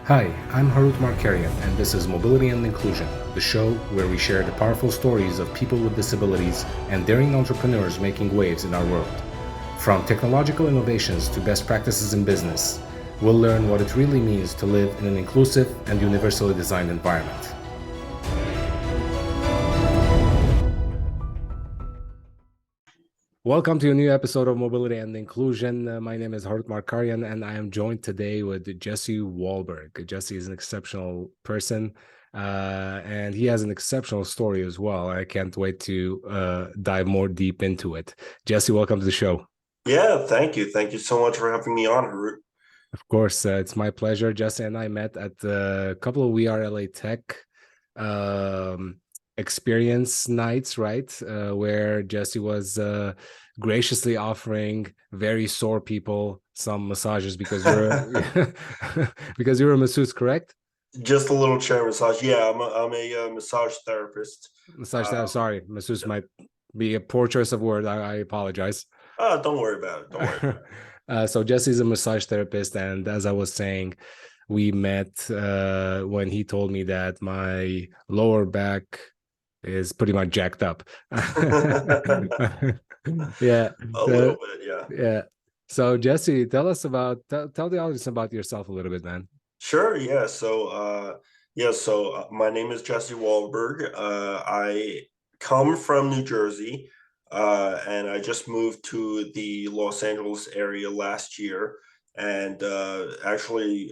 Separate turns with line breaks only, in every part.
Hi, I'm Harut Markarian, and this is Mobility and Inclusion, the show where we share the powerful stories of people with disabilities and daring entrepreneurs making waves in our world. From technological innovations to best practices in business, we'll learn what it really means to live in an inclusive and universally designed environment. Welcome to a new episode of Mobility and Inclusion. My name is Harut Markarian, and I am joined today with Jesse Wahlberg. Jesse is an exceptional person, and he has an exceptional story as well. I can't wait to dive more deep into it. Jesse, welcome to the show.
Yeah, thank you. Thank you so much for having me on, Harut.
Of course, it's my pleasure. Jesse and I met at a couple of We Are LA Tech um, experience nights, right? Where Jesse was graciously offering very sore people some massages because you're because you're a masseuse, correct?
Just a little chair massage. Yeah, I'm a massage therapist.
Massage,
Um,
sorry, masseuse might be a poor choice of word. I apologize.
don't worry about it. Don't worry about it.
So Jesse's a massage therapist, and as I was saying, we met when he told me that my lower back is pretty much jacked up. Yeah,
A little
the,
bit, yeah.
yeah. So Jesse, tell us about tell the audience about yourself a little bit, man.
Sure, yeah. My name is Jesse Wahlberg. I come from New Jersey, and I just moved to the Los Angeles area last year, and actually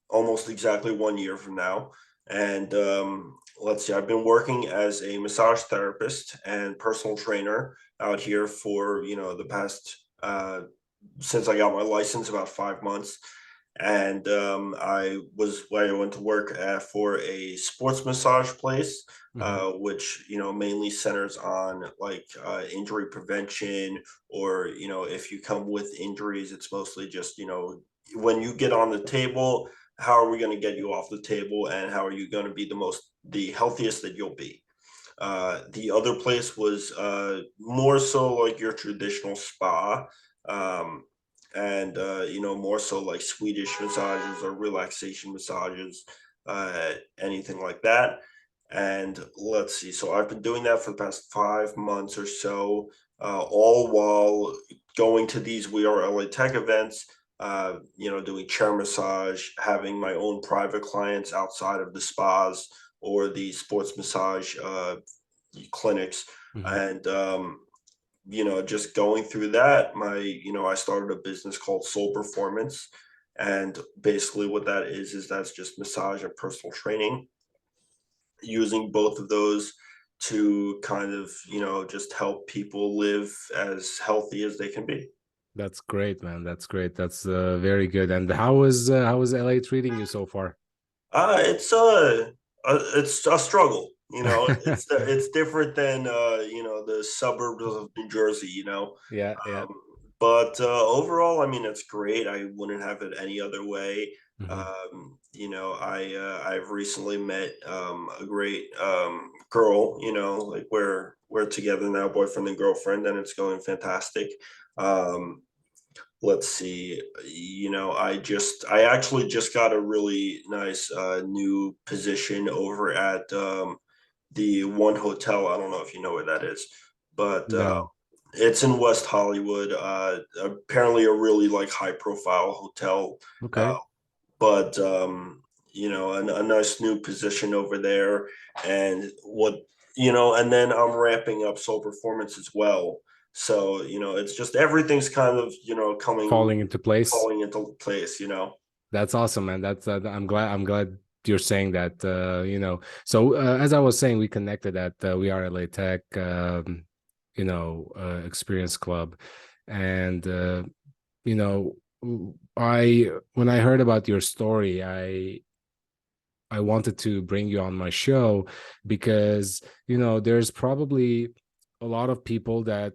almost exactly 1 year from now. And let's see, I've been working as a massage therapist and personal trainer out here for the past since I got my license about 5 months, and I went to work for a sports massage place,
Mhm.
which mainly centers on like injury prevention, or if you come with injuries, it's mostly just when you get on the table, how are we going to get you off the table, and how are you going to be the healthiest that you'll be. The other place was more so like your traditional spa, um, and more so like Swedish massages or relaxation massages, anything like that. And let's see, so I've been doing that for the past 5 months or so, all while going to these We Are LA Tech events. Doing chair massage, having my own private clients outside of the spas or the sports massage clinics,
Mhm.
and just going through that, I started a business called Soul Performance, and basically what that is that's just massage and personal training, using both of those to kind of just help people live as healthy as they can be.
That's great, man. That's great. That's very good. And how is LA treating you so far?
It's a struggle. It's different than the suburbs of New Jersey.
Yeah, yeah.
Um, but overall, I mean, it's great. I wouldn't have it any other way.
Mhm.
I've recently met a great girl. Like we're together now, boyfriend and girlfriend, and it's going fantastic. Um, let's see, I actually just got a really nice new position over at the One Hotel. I don't know if you know where that is, but
No.
it's in West Hollywood. Apparently a really like high profile hotel, uh,
Okay.
but a nice new position over there. And and then I'm ramping up Soul Performance as well. So it's just everything's kind of
Falling into place.
falling into place.
That's awesome, man. That's I'm glad you're saying that. So as I was saying, we connected at We Are LA Tech, Experience Club, and you know, I when I heard about your story, I wanted to bring you on my show because there's probably a lot of people that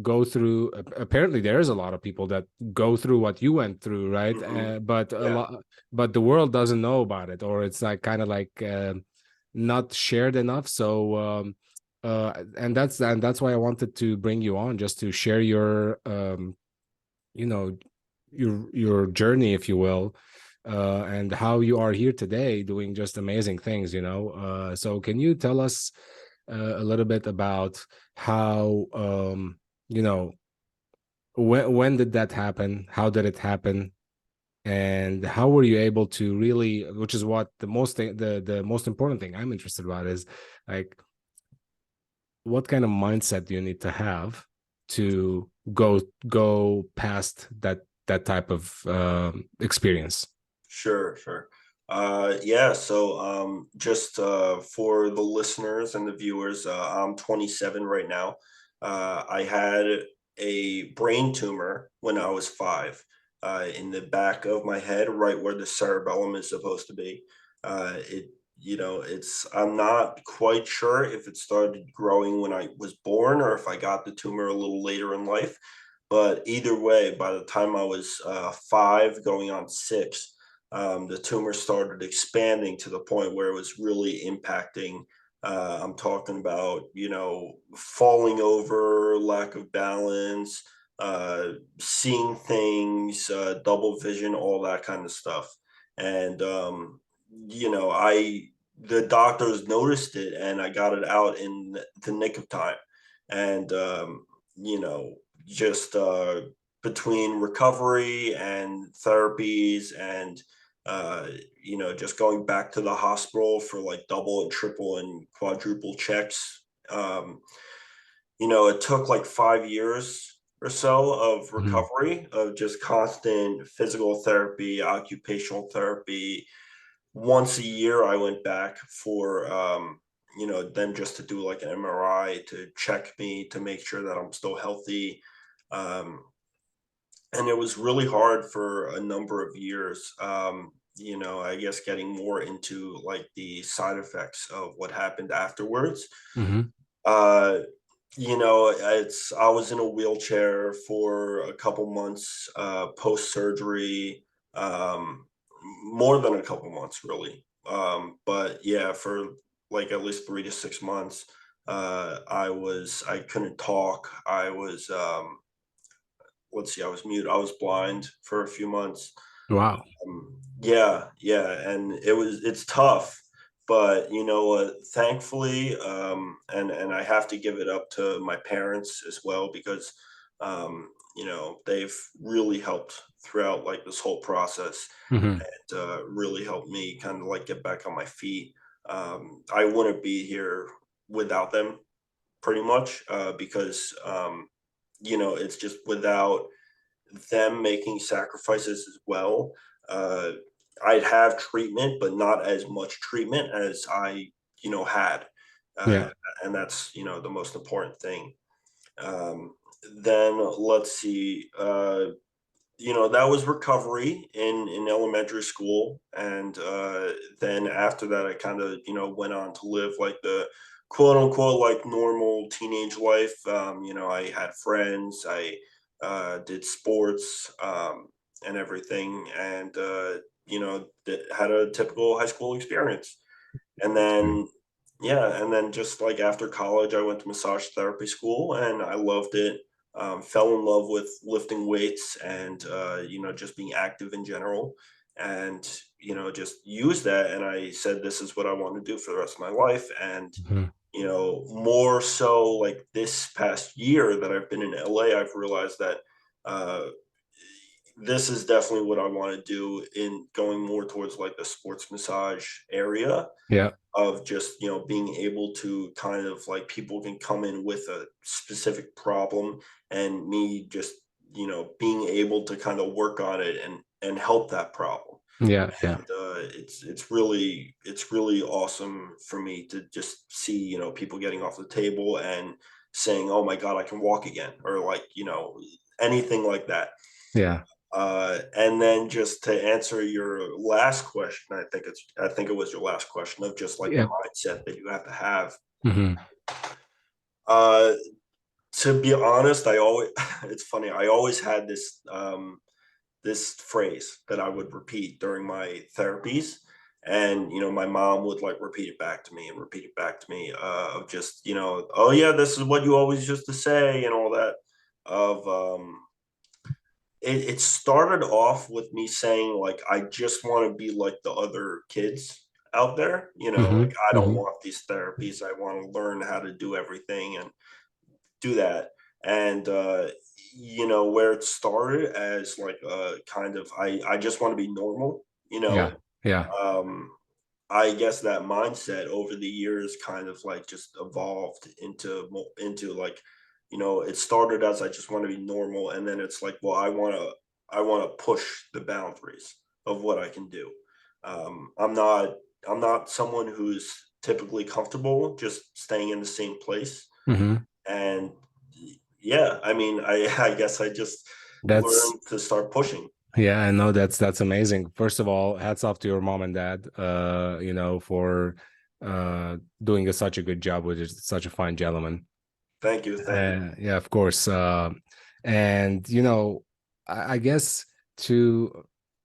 go through. Apparently there's a lot of people that go through what you went through, right?
Hmm.
But a
Yeah.
lot, but the world doesn't know about it, or it's like kind of like not shared enough. So and that's why I wanted to bring you on, just to share your you know your journey, if you will, and how you are here today doing just amazing things, so can you tell us a little bit about how, you know when did that happen, how did it happen, and how were you able to really, which is what the most important thing I'm interested about is, like, what kind of mindset do you need to have to go past that type of experience?
Sure, sure. Yeah, so just for the listeners and the viewers, I'm 27 right now. I had a brain tumor when I was 5, in the back of my head, right where the cerebellum is supposed to be. I'm not quite sure if it started growing when I was born or if I got the tumor a little later in life. But either way, by the time I was 5, going on 6, the tumor started expanding to the point where it was really impacting. I'm talking about, falling over, lack of balance, seeing things, double vision, all that kind of stuff. And, the doctors noticed it and I got it out in the nick of time. And, you know, just between recovery and therapies and just going back to the hospital for like double and triple and quadruple checks. It took like 5 years or so of
Mhm.
recovery, of just constant physical therapy, occupational therapy. Once a year, I went back for, them just to do like an MRI to check me to make sure that I'm still healthy. Um, and it was really hard for a number of years. I guess getting more into like the side effects of what happened afterwards.
Mhm.
Uh, it's I was in a wheelchair for a couple months post surgery, more than a couple months really. But yeah, for like at least 3 to 6 months, I couldn't talk. I was mute. I was blind for a few months.
Wow.
Yeah, yeah, and it's tough, but you know what? Thankfully, and I have to give it up to my parents as well because, they've really helped throughout like this whole process
Mhm.
and really helped me kind of like get back on my feet. I wouldn't be here without them, pretty much, because it's just without them making sacrifices as well. Uh, I'd have treatment, but not as much treatment as I, had. Uh,
Yeah.
and that's, the most important thing. Um, then let's see. That was recovery in elementary school, and then after that, I kind of went on to live like the quote unquote like normal teenage life. I had friends, I did sports, and everything, and had a typical high school experience. And
Mm.
then, yeah, and then just like after college, I went to massage therapy school and I loved it. Fell in love with lifting weights and, just being active in general. And, just used that. And I said, this is what I want to do for the rest of my life. And,
Mhm.
more so like this past year that I've been in LA, I've realized that uh, this is definitely what I want to do in going more towards like the sports massage area
Yeah.
of just being able to kind of like people can come in with a specific problem and me just being able to kind of work on it and help that problem.
Yeah. Yeah.
And it's really awesome for me to just see people getting off the table and saying, oh my god, I can walk again, or like anything like that.
Yeah.
And then just to answer your last question, I think it was your last question of just like the
Yeah.
mindset that you have to have.
Mhm.
Uh, to be honest, I always it's funny. I always had this phrase that I would repeat during my therapies, and my mom would like repeat it back to me and repeat it back to me of just oh yeah, this is what you always used to say and all that of it started off with me saying like I just want to be like the other kids out there, like
Hmm.
I don't
Hmm.
want these therapies. I want to learn how to do everything and do that. And where it started as like kind of I just want to be normal,
Yeah. Yeah.
um I guess that mindset over the years kind of like just evolved into like, it started as I just want to be normal, and then it's like, well, I want to push the boundaries of what I can do. I'm not someone who's typically comfortable just staying in the same place,
Hmm.
and yeah, I mean, I guess I just
That's
learned to start pushing.
Yeah, I know that's amazing. First of all, hats off to your mom and dad, for doing such a good job with it. Such a fine gentleman.
Thank you, thank you.
Yeah, of course. And I guess to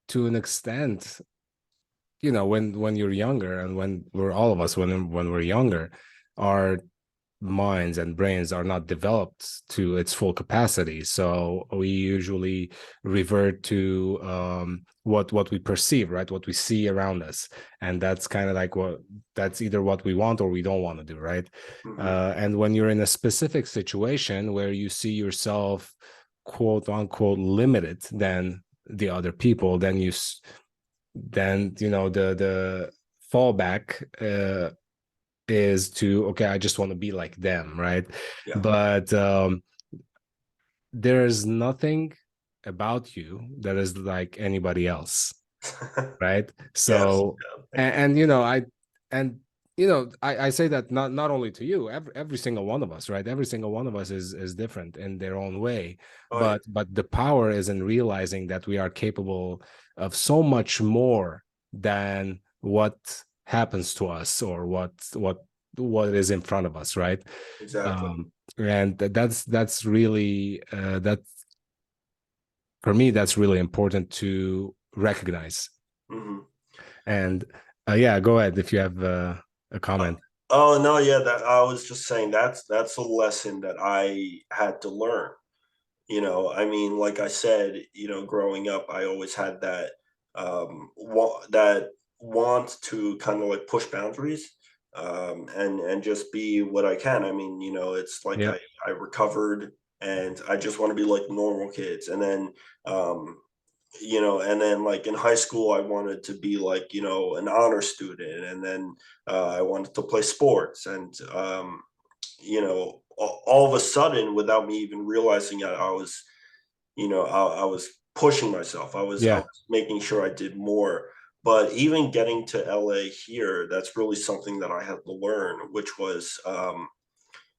to an extent, when you're younger, and when we're all of us when we're younger, our minds and brains are not developed to its full capacity, so we usually revert to what we perceive, right, what we see around us, and that's kind of like that's either what we want or we don't want to do, right?
Hmm.
And when you're in a specific situation where you see yourself quote unquote limited than the other people, then the fallback is to, okay, I just want to be like them, right?
Yeah.
But there's nothing about you that is like anybody else, right?
Yes.
So,
Yeah, thank you.
and I say that not only to you, every single one of us, right? Every single one of us is different in their own way,
Oh yeah,
but the power is in realizing that we are capable of so much more than what happens to us, or what is in front of us, right?
exactly.
And that's really that for me, that's really important to recognize.
Hmm.
And yeah, go ahead if you have a comment.
Oh no, yeah, that I was just saying that's a lesson that I had to learn. I mean, like I said, growing up, I always had that want to kind of like push boundaries, and just be what I can. I mean, it's like I
Yep.
I recovered, and I just want to be like normal kids, and then um, like in high school, I wanted to be like an honor student, and then I wanted to play sports, and all of a sudden, without me even realizing it, I was pushing myself. I
Yeah.
was making sure I did more. But even getting to LA here, that's really something that I had to learn, which was,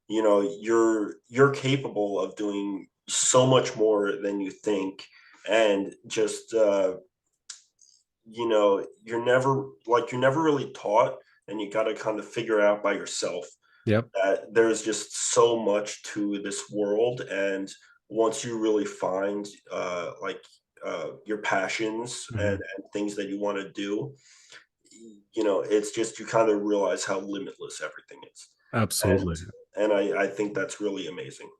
you're capable of doing so much more than you think, and just you're never really taught, and you got to kind of figure it out by yourself,
Yep.
that there's just so much to this world. And once you really find your passions
Hmm.
and things that you want to do, it's just you kind of realize how limitless everything is. and
Absolutely.
and I think that's really amazing.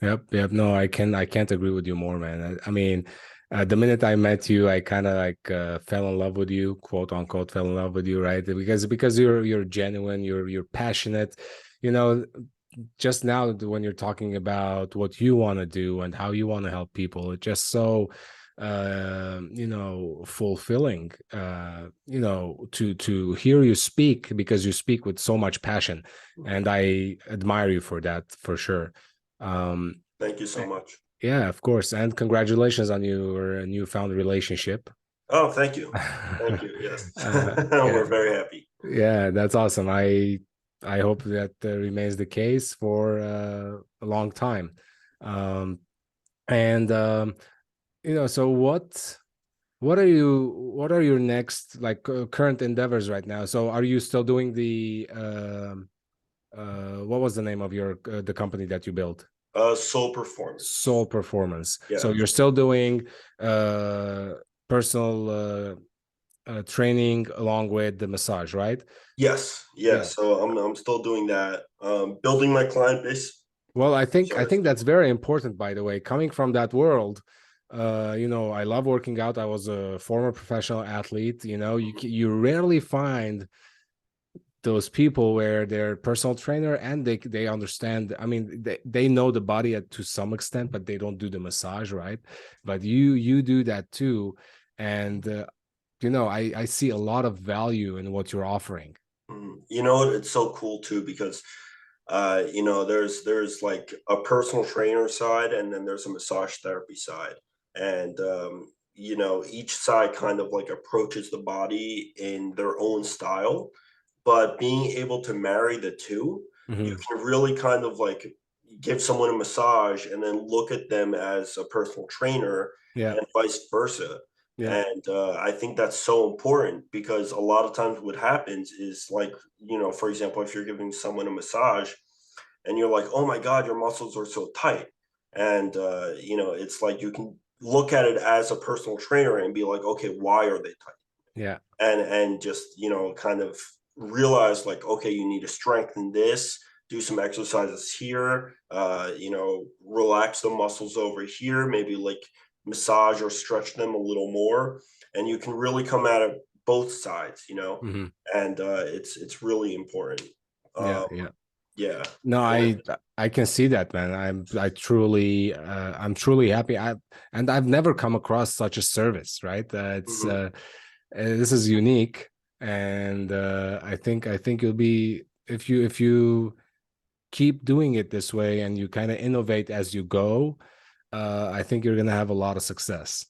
Yep. Yep. No, I can't agree with you more, man. I mean, the minute I met you, I kind of like fell in love with you, quote unquote, fell in love with you, right? Because you're genuine, you're passionate, you know. Just now when you're talking about what you want to do and how you want to help people, it's just so fulfilling, to hear you speak, because you speak with so much passion,
Mhm.
and I admire you for that, for sure. um
Thank you so
eh,
much.
yeah, of course, and congratulations on your newfound relationship.
Oh, thank you. Thank you. Yes.
Yeah.
We're very happy.
Yeah, that's awesome. I hope that remains the case for a long time. Um, and so what are your next, like, current endeavors right now? So are you still doing the what was the name of the company that you built?
Soul performance.
Soul Performance. So
Yeah.
you're still doing uh personal training along with the massage, right?
Yes,
Yeah.
yes. So I'm still doing that. Building my client base.
Well, I
Sorry.
think that's very important, by the way, coming from that world. I love working out. I was a former professional athlete. You rarely find those people where they're personal trainer and they understand. I mean, they know the body to some extent, but they don't do the massage, right? But you do that too. And I see a lot of value in what you're offering.
You know what? It's so cool too because there's like a personal trainer side and then there's a massage therapy side. And each side kind of like approaches the body in their own style, but being able to marry the two, you
Hmm.
can really kind of like give someone a massage and then look at them as a personal trainer
Yeah.
and vice versa.
Yeah.
And I think that's so important because a lot of times what happens is like, for example, if you're giving someone a massage and you're like, oh my God, your muscles are so tight. And, it's like you can look at it as a personal trainer and be like, okay, why are they tight?
Yeah.
And just kind of realize like, okay, you need to strengthen this, do some exercises here, relax the muscles over here, maybe like massage or stretch them a little more, and you can really come at it both sides,
Hmm.
and it's really important.
Yeah.
um
Yeah.
yeah.
No,
And
I can see that, man. I'm truly happy. I've never come across such a service, right? It's
mhm.
This is unique, and I think you'll be, if you keep doing it this way and you kind of innovate as you go. I think you're gonna have a lot of success.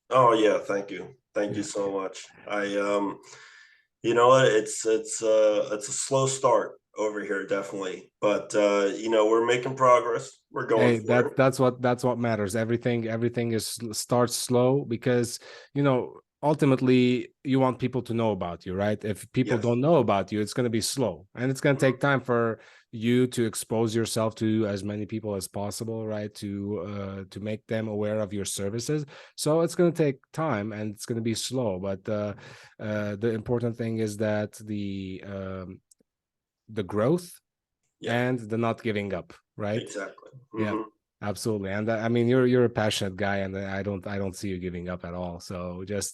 Oh yeah, thank you
Yeah.
so much. You know what? It's a slow start over here, definitely. But we're making progress. We're going
Hey,
for it.
that's what matters. Everything is starts slow because ultimately you want people to know about you, right? If people
Yes.
don't know about you, it's going to be slow, and it's going to
Mhm.
take time for you to expose yourself to as many people as possible, right? To make them aware of your services. So it's going to take time, and it's going to be slow. But the important thing is that the growth
Yeah,
and the not giving up, right?
exactly.
Yeah, absolutely. And I mean, you're a passionate guy, and I don't see you giving up at all. So just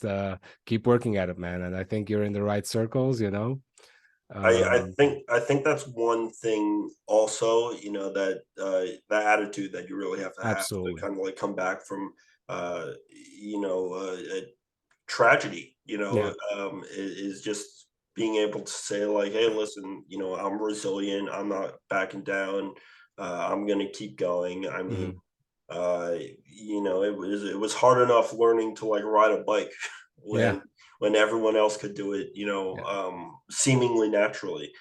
keep working at it, man. And I think you're in the right circles. Um,
I think that's one thing also, the attitude that you really have to
Absolutely.
kind of like come back from a tragedy,
Yeah,
is just being able to say like, hey, listen, I'm resilient, I'm not backing down, I'm gonna keep going. I mean,
hmm,
it was hard enough learning to like ride a bike
yeah,
when everyone else could do it,
yeah,
seemingly naturally,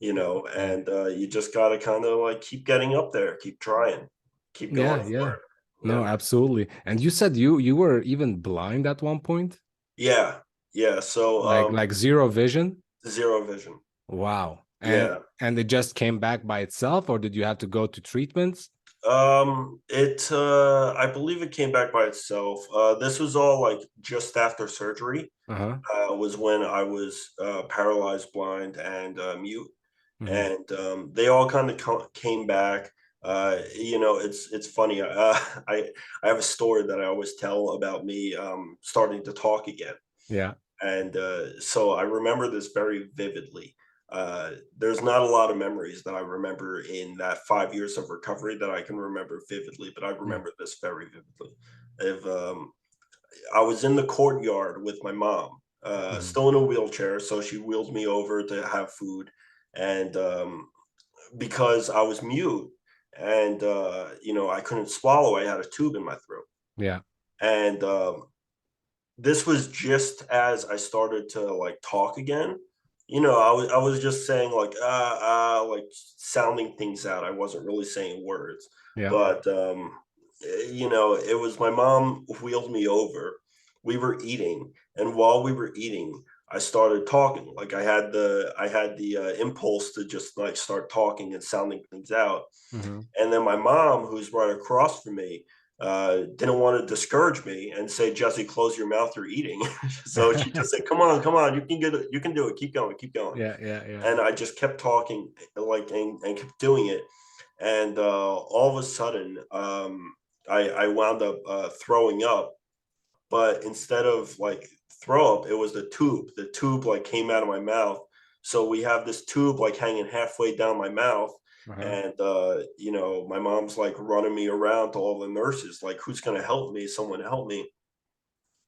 yeah,
and you just gotta kind of like keep getting up there, keep trying, keep going
yeah,
for
yeah.
it.
No,
Yeah.
absolutely. And you said you were even blind at one point,
Yeah. Yeah. So
like zero vision.
zero vision.
Wow. And
Yeah.
and it just came back by itself, or did you have to go to treatments?
I believe it came back by itself. This was all like just after surgery,
Uh-huh.
was when I was paralyzed, blind, and mute,
Hmm.
and they all kind of came back. It's funny. I I have a story that I always tell about me starting to talk again,
Yeah.
and so I remember this very vividly. There's not a lot of memories that I remember in that 5 years of recovery that I can remember vividly, but I
Yeah.
remember this very vividly. If I was in the courtyard with my mom,
Hmm.
still in a wheelchair, so she wheeled me over to have food, and because I was mute and I couldn't swallow, I had a tube in my throat,
Yeah.
and this was just as I started to like talk again. I was just saying like like sounding things out. I wasn't really saying words,
Yeah.
but it was my mom wheeled me over. We were eating, and while we were eating, I started talking. Like I had the impulse to just like start talking and sounding things out.
Hmm.
And then my mom, who's right across from me, didn't want to discourage me and say, "Jesse, close your mouth. You're eating." So she just said, come on, you can get it. You can do it. Keep going. Keep going."
Yeah. Yeah. Yeah.
And I just kept talking, like, and kept doing it. And all of a sudden, I wound up throwing up, but instead of like throw up, it was the tube. The tube like came out of my mouth. So we have this tube like hanging halfway down my mouth.
Uh-huh.
And my mom's like running me around to all the nurses, like, who's gonna help me? Someone help me.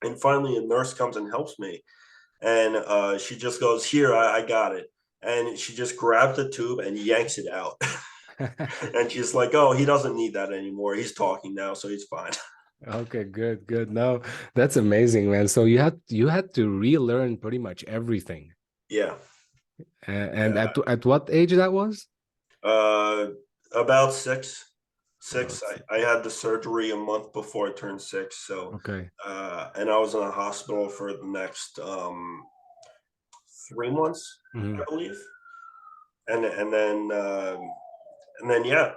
And finally a nurse comes and helps me. And she just goes, "Here, I got it." And she just grabs the tube and yanks it out. And she's like, "Oh, he doesn't need that anymore. He's talking now, so he's fine."
Okay, good, good. No, that's amazing, man. So you had to relearn pretty much everything.
Yeah.
And
Yeah.
at what age that was?
Uh, about six.
About
Six. I had the surgery a month before I turned six. So,
okay.
and I was in a hospital for the next 3 months, I
Mhm.
believe. And then yeah,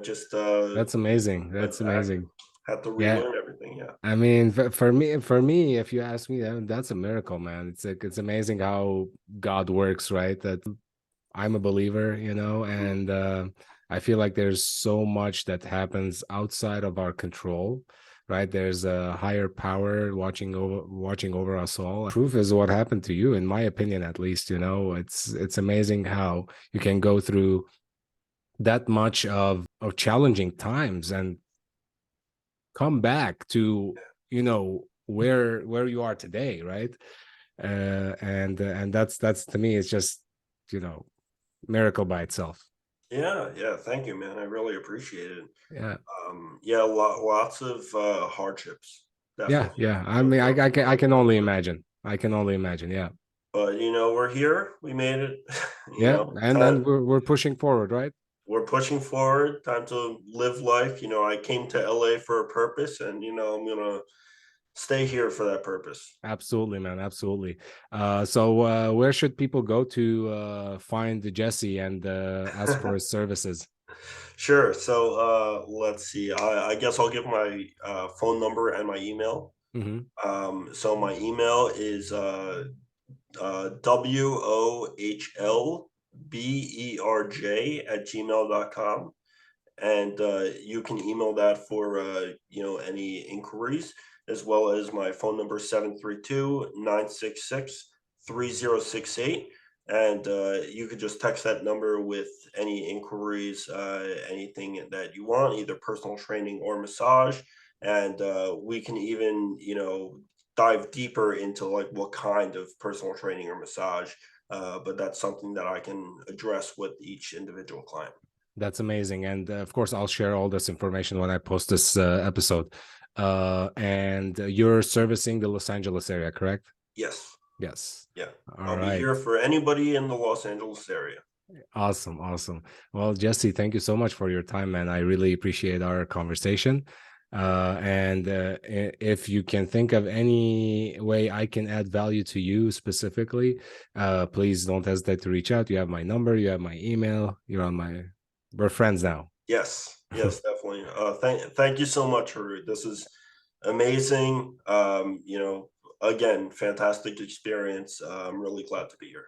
just
That's amazing.
went
That's
back,
amazing.
had to
Yeah.
relearn everything. Yeah.
I mean, for me, if you ask me, that's a miracle, man. It's like it's amazing how God works, right? That I'm a believer,
Mhm.
and I feel like there's so much that happens outside of our control, right? There's a higher power watching over us all. Proof is what happened to you, in my opinion, at least. It's amazing how you can go through that much of challenging times and come back to where you are today, right? And that's to me, it's just you know miracle by itself.
Yeah, yeah. Thank you, man. I really appreciate it.
Yeah,
Yeah, lots of hardships,
yeah,
definitely.
yeah. I mean, I can only imagine. I can only imagine. Yeah,
But we're here. We made it.
yeah, and
Time,
then we're pushing forward, right?
we're pushing forward. Time to live life. I came to LA for a purpose, and I'm gonna stay here for that purpose.
Absolutely, man, absolutely. So where should people go to find Jesse and ask for his services?
Sure. So let's see. I guess I'll give my phone number and my email.
Hmm.
So my email is WOHLBERJ@gmail.com. And you can email that for any inquiries, as well as my phone number 732-966-3068. And you could just text that number with any inquiries, anything that you want, either personal training or massage. And we can even dive deeper into like what kind of personal training or massage, but that's something that I can address with each individual client.
That's amazing. And of course, I'll share all this information when I post this episode. And you're servicing the Los Angeles area, correct?
Yes.
Yes.
Yeah.
All
I'll be
right.
here for anybody in the Los Angeles area.
Awesome. Awesome. Well, Jesse, thank you so much for your time, man. I really appreciate our conversation. And if you can think of any way I can add value to you specifically, please don't hesitate to reach out. You have my number, you have my email, we're friends now.
Yes. Yes, definitely. Thank you so much, Haroon. This is amazing. Again, fantastic experience. I'm really glad to be here.